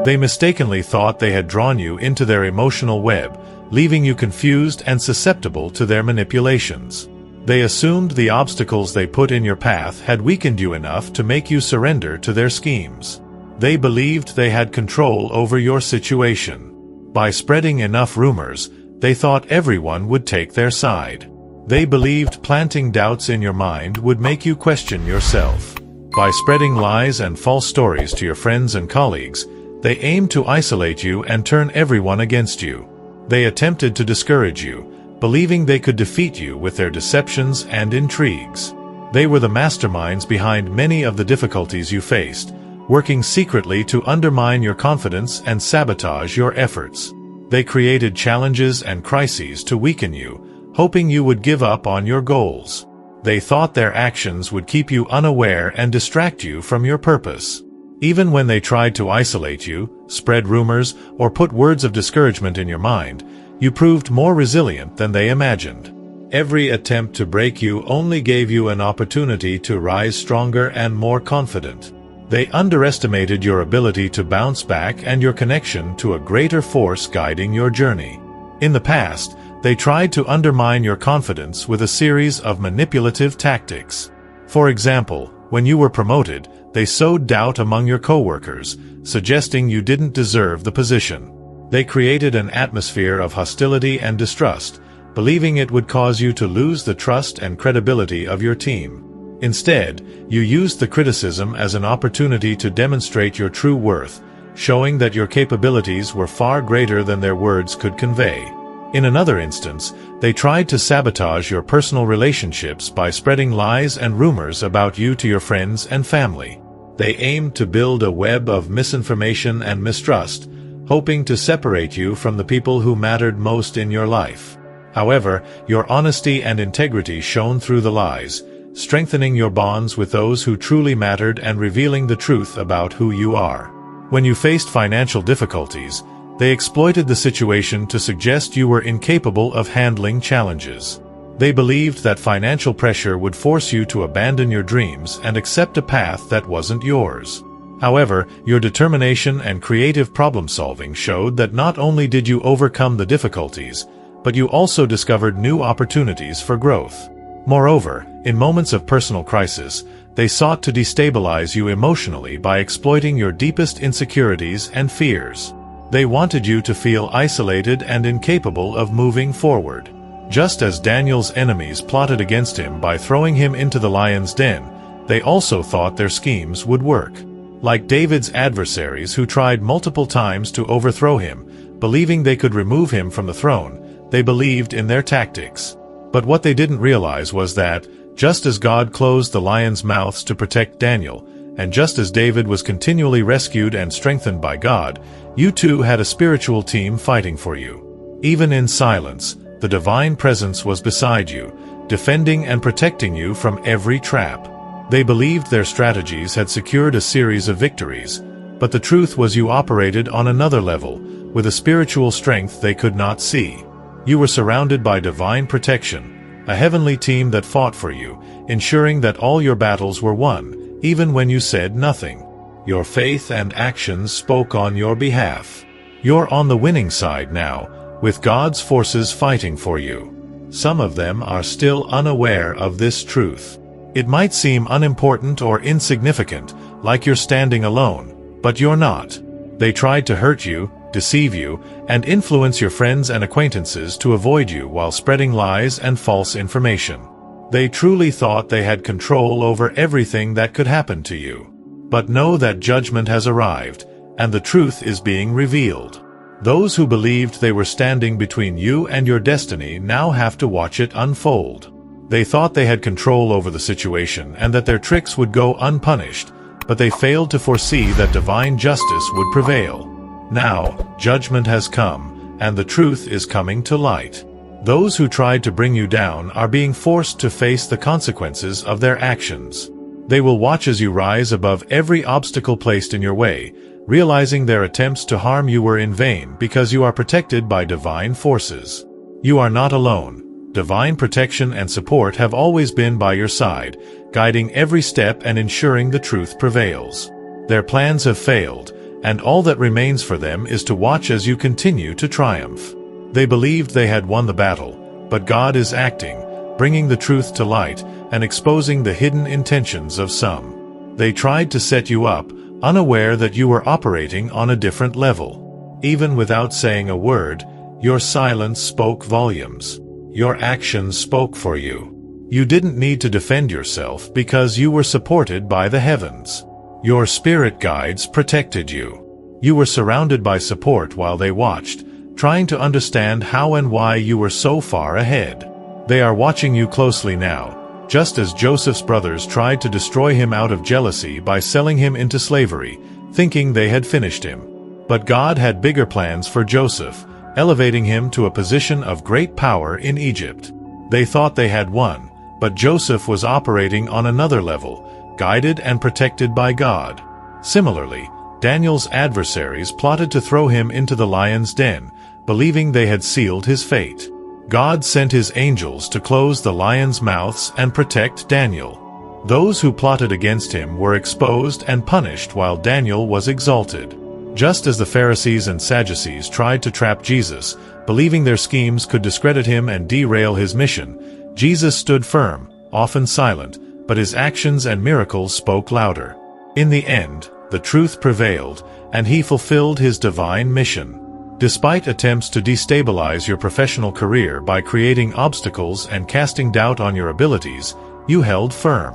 They mistakenly thought they had drawn you into their emotional web, leaving you confused and susceptible to their manipulations. They assumed the obstacles they put in your path had weakened you enough to make you surrender to their schemes. They believed they had control over your situation. By spreading enough rumors, they thought everyone would take their side. They believed planting doubts in your mind would make you question yourself. By spreading lies and false stories to your friends and colleagues, they aimed to isolate you and turn everyone against you. They attempted to discourage you, believing they could defeat you with their deceptions and intrigues. They were the masterminds behind many of the difficulties you faced, working secretly to undermine your confidence and sabotage your efforts. They created challenges and crises to weaken you, hoping you would give up on your goals. They thought their actions would keep you unaware and distract you from your purpose. Even when they tried to isolate you, spread rumors, or put words of discouragement in your mind, you proved more resilient than they imagined. Every attempt to break you only gave you an opportunity to rise stronger and more confident. They underestimated your ability to bounce back and your connection to a greater force guiding your journey. In the past, they tried to undermine your confidence with a series of manipulative tactics. For example, when you were promoted, they sowed doubt among your coworkers, suggesting you didn't deserve the position. They created an atmosphere of hostility and distrust, believing it would cause you to lose the trust and credibility of your team. Instead, you used the criticism as an opportunity to demonstrate your true worth, showing that your capabilities were far greater than their words could convey. In another instance, they tried to sabotage your personal relationships by spreading lies and rumors about you to your friends and family. They aimed to build a web of misinformation and mistrust, hoping to separate you from the people who mattered most in your life. However, your honesty and integrity shone through the lies, strengthening your bonds with those who truly mattered and revealing the truth about who you are. When you faced financial difficulties, they exploited the situation to suggest you were incapable of handling challenges. They believed that financial pressure would force you to abandon your dreams and accept a path that wasn't yours. However, your determination and creative problem-solving showed that not only did you overcome the difficulties, but you also discovered new opportunities for growth. Moreover, in moments of personal crisis, they sought to destabilize you emotionally by exploiting your deepest insecurities and fears. They wanted you to feel isolated and incapable of moving forward. Just as Daniel's enemies plotted against him by throwing him into the lion's den, they also thought their schemes would work. Like David's adversaries who tried multiple times to overthrow him, believing they could remove him from the throne, they believed in their tactics. But what they didn't realize was that, just as God closed the lions' mouths to protect Daniel, and just as David was continually rescued and strengthened by God, you too had a spiritual team fighting for you. Even in silence, the divine presence was beside you, defending and protecting you from every trap. They believed their strategies had secured a series of victories, but the truth was you operated on another level, with a spiritual strength they could not see. You were surrounded by divine protection, a heavenly team that fought for you, ensuring that all your battles were won, even when you said nothing. Your faith and actions spoke on your behalf. You're on the winning side now, with God's forces fighting for you. Some of them are still unaware of this truth. It might seem unimportant or insignificant, like you're standing alone, but you're not. They tried to hurt you, deceive you, and influence your friends and acquaintances to avoid you while spreading lies and false information. They truly thought they had control over everything that could happen to you. But know that judgment has arrived, and the truth is being revealed. Those who believed they were standing between you and your destiny now have to watch it unfold. They thought they had control over the situation and that their tricks would go unpunished, but they failed to foresee that divine justice would prevail. Now, judgment has come, and the truth is coming to light. Those who tried to bring you down are being forced to face the consequences of their actions. They will watch as you rise above every obstacle placed in your way, realizing their attempts to harm you were in vain because you are protected by divine forces. You are not alone. Divine protection and support have always been by your side, guiding every step and ensuring the truth prevails. Their plans have failed, and all that remains for them is to watch as you continue to triumph. They believed they had won the battle, but God is acting, bringing the truth to light and exposing the hidden intentions of some. They tried to set you up, unaware that you were operating on a different level. Even without saying a word, your silence spoke volumes. Your actions spoke for you. You didn't need to defend yourself because you were supported by the heavens. Your spirit guides protected you. You were surrounded by support while they watched, trying to understand how and why you were so far ahead. They are watching you closely now, just as Joseph's brothers tried to destroy him out of jealousy by selling him into slavery, thinking they had finished him. But God had bigger plans for Joseph, elevating him to a position of great power in Egypt. They thought they had won, but Joseph was operating on another level, guided and protected by God. Similarly, Daniel's adversaries plotted to throw him into the lion's den, believing they had sealed his fate. God sent his angels to close the lions' mouths and protect Daniel. Those who plotted against him were exposed and punished while Daniel was exalted. Just as the Pharisees and Sadducees tried to trap Jesus, believing their schemes could discredit him and derail his mission, Jesus stood firm, often silent, but his actions and miracles spoke louder. In the end, the truth prevailed, and he fulfilled his divine mission. Despite attempts to destabilize your professional career by creating obstacles and casting doubt on your abilities, you held firm.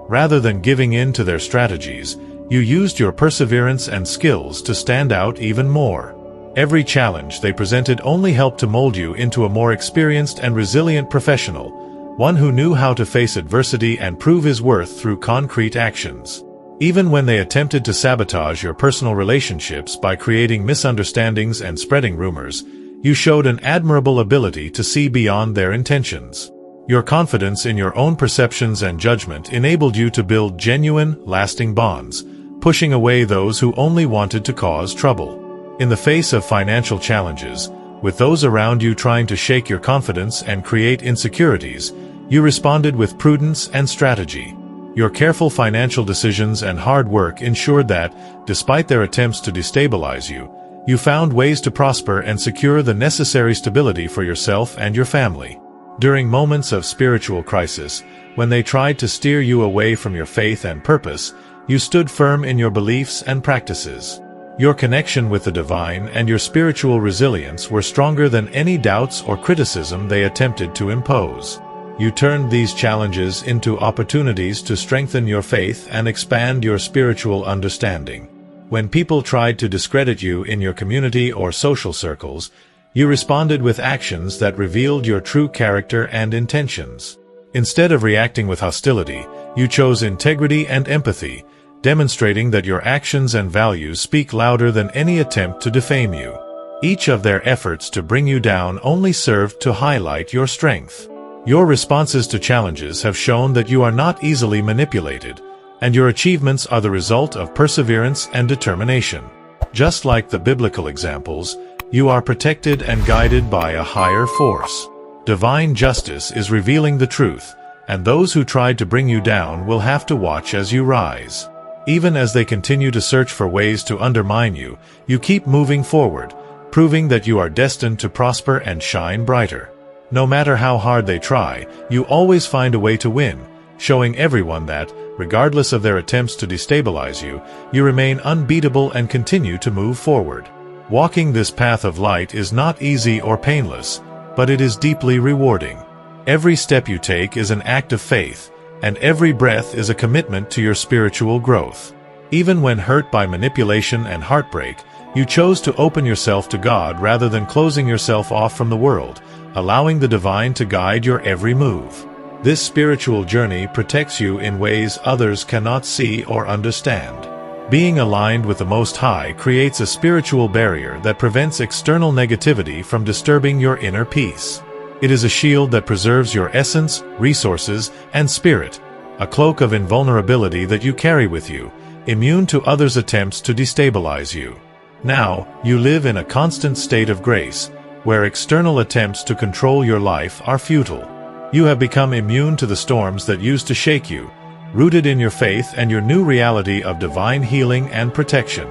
Rather than giving in to their strategies, you used your perseverance and skills to stand out even more. Every challenge they presented only helped to mold you into a more experienced and resilient professional, one who knew how to face adversity and prove his worth through concrete actions. Even when they attempted to sabotage your personal relationships by creating misunderstandings and spreading rumors, you showed an admirable ability to see beyond their intentions. Your confidence in your own perceptions and judgment enabled you to build genuine, lasting bonds, pushing away those who only wanted to cause trouble. In the face of financial challenges, with those around you trying to shake your confidence and create insecurities, you responded with prudence and strategy. Your careful financial decisions and hard work ensured that, despite their attempts to destabilize you, you found ways to prosper and secure the necessary stability for yourself and your family. During moments of spiritual crisis, when they tried to steer you away from your faith and purpose, you stood firm in your beliefs and practices. Your connection with the divine and your spiritual resilience were stronger than any doubts or criticism they attempted to impose. You turned these challenges into opportunities to strengthen your faith and expand your spiritual understanding. When people tried to discredit you in your community or social circles, you responded with actions that revealed your true character and intentions. Instead of reacting with hostility, you chose integrity and empathy, demonstrating that your actions and values speak louder than any attempt to defame you. Each of their efforts to bring you down only served to highlight your strength. Your responses to challenges have shown that you are not easily manipulated, and your achievements are the result of perseverance and determination. Just like the biblical examples, you are protected and guided by a higher force. Divine justice is revealing the truth, and those who tried to bring you down will have to watch as you rise. Even as they continue to search for ways to undermine you, you keep moving forward, proving that you are destined to prosper and shine brighter. No matter how hard they try, you always find a way to win, showing everyone that, regardless of their attempts to destabilize you, you remain unbeatable and continue to move forward. Walking this path of light is not easy or painless, but it is deeply rewarding. Every step you take is an act of faith, and every breath is a commitment to your spiritual growth. Even when hurt by manipulation and heartbreak, you chose to open yourself to God rather than closing yourself off from the world, allowing the divine to guide your every move. This spiritual journey protects you in ways others cannot see or understand. Being aligned with the Most High creates a spiritual barrier that prevents external negativity from disturbing your inner peace. It is a shield that preserves your essence, resources, and spirit, a cloak of invulnerability that you carry with you, immune to others' attempts to destabilize you. Now, you live in a constant state of grace, where external attempts to control your life are futile. You have become immune to the storms that used to shake you, rooted in your faith and your new reality of divine healing and protection.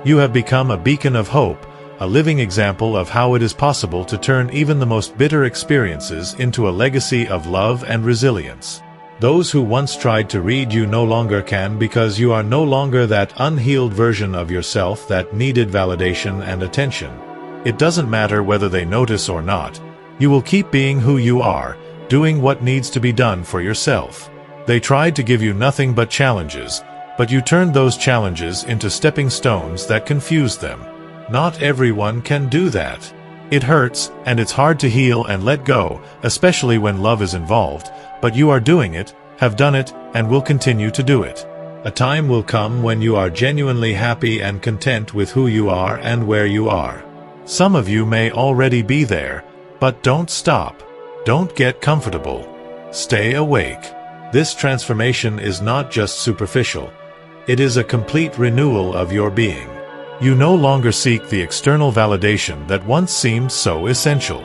You have become a beacon of hope, a living example of how it is possible to turn even the most bitter experiences into a legacy of love and resilience. Those who once tried to read you no longer can, because you are no longer that unhealed version of yourself that needed validation and attention. It doesn't matter whether they notice or not. You will keep being who you are, doing what needs to be done for yourself. They tried to give you nothing but challenges, but you turned those challenges into stepping stones that confused them. Not everyone can do that. It hurts, and it's hard to heal and let go, especially when love is involved, but you are doing it, have done it, and will continue to do it. A time will come when you are genuinely happy and content with who you are and where you are. Some of you may already be there, but don't stop. Don't get comfortable. Stay awake. This transformation is not just superficial. It is a complete renewal of your being. You no longer seek the external validation that once seemed so essential.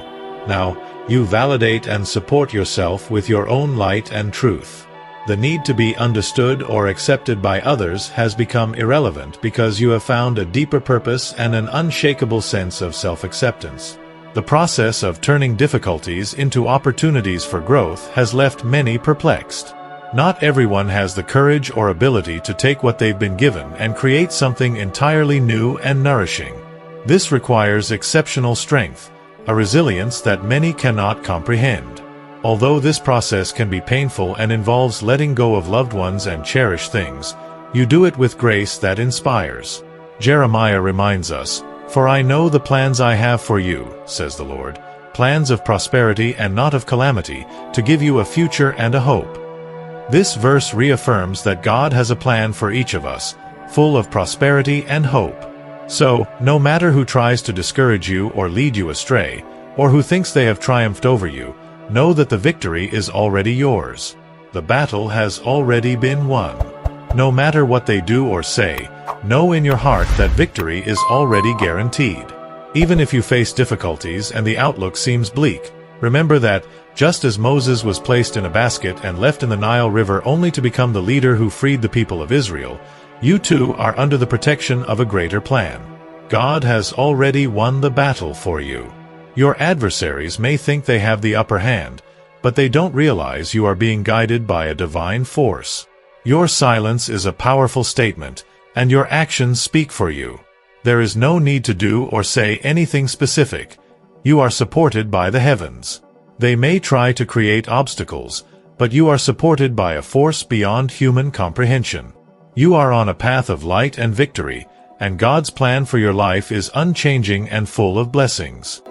Now, you validate and support yourself with your own light and truth. The need to be understood or accepted by others has become irrelevant because you have found a deeper purpose and an unshakable sense of self-acceptance. The process of turning difficulties into opportunities for growth has left many perplexed. Not everyone has the courage or ability to take what they've been given and create something entirely new and nourishing. This requires exceptional strength, a resilience that many cannot comprehend. Although this process can be painful and involves letting go of loved ones and cherished things, you do it with grace that inspires. Jeremiah reminds us, "For I know the plans I have for you, says the Lord, plans of prosperity and not of calamity, to give you a future and a hope." This verse reaffirms that God has a plan for each of us, full of prosperity and hope. So, no matter who tries to discourage you or lead you astray, or who thinks they have triumphed over you, know that the victory is already yours. The battle has already been won. No matter what they do or say, know in your heart that victory is already guaranteed. Even if you face difficulties and the outlook seems bleak, remember that, just as Moses was placed in a basket and left in the Nile River only to become the leader who freed the people of Israel, you too are under the protection of a greater plan. God has already won the battle for you. Your adversaries may think they have the upper hand, but they don't realize you are being guided by a divine force. Your silence is a powerful statement, and your actions speak for you. There is no need to do or say anything specific. You are supported by the heavens. They may try to create obstacles, but you are supported by a force beyond human comprehension. You are on a path of light and victory, and God's plan for your life is unchanging and full of blessings.